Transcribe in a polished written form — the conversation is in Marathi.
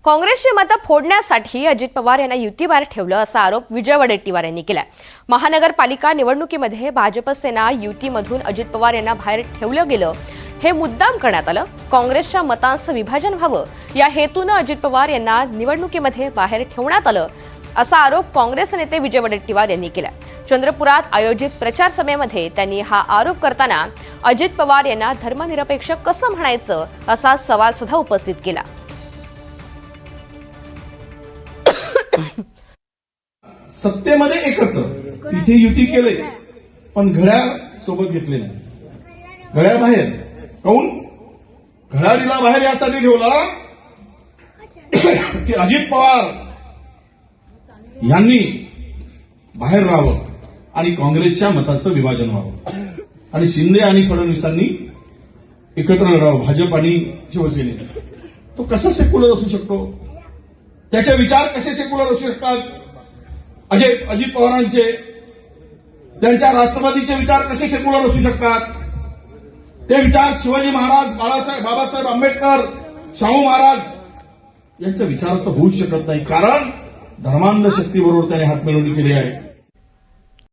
काँग्रेसची मतं फोडण्यासाठी अजित पवार यांना युतीबाहेर ठेवलं असा आरोप विजय वडेट्टीवार यांनी केला। महानगरपालिका निवडणुकीमध्ये भाजप सेना युतीमधून अजित पवार यांना बाहेर ठेवलं गेलं, हे मुद्दाम करण्यात आलं। काँग्रेसच्या मतांचं विभाजन व्हावं या हेतूनं अजित पवार यांना निवडणुकीमध्ये बाहेर ठेवण्यात आलं असा आरोप काँग्रेस नेते विजय वडेट्टीवार यांनी केला। चंद्रपुरात आयोजित प्रचार सभेमध्ये त्यांनी हा आरोप करताना अजित पवार यांना धर्मनिरपेक्ष कसं म्हणायचं असा सवाल सुद्धा उपस्थित केला। सत्तेमध्ये एकत्र इथे युती केले, पण घड्याळ सोबत घेतले नाही। घड्याळ बाहेर काऊन? घड्याळीला बाहेर यासाठी ठेवला की अजित पवार यांनी बाहेर राहावं आणि काँग्रेसच्या मताचं विभाजन व्हावं आणि शिंदे आणि फडणवीसांनी एकत्र लढावं, भाजप आणि शिवसेने। तो कसा सेक्युलर असू शकतो? त्याचे विचार कसे सेक्युलर असू शकतात? अजित पवारांचे, त्यांच्या राष्ट्रवादीचे विचार कसे सेक्युलर असू शकतात? ते विचार शिवाजी महाराज, बाबासाहेब आंबेडकर, शाहू महाराज यांच्या विचाराचं होऊ शकत नाही, कारण धर्मांध शक्तीबरोबर त्याने हातमिळवणी केली आहे।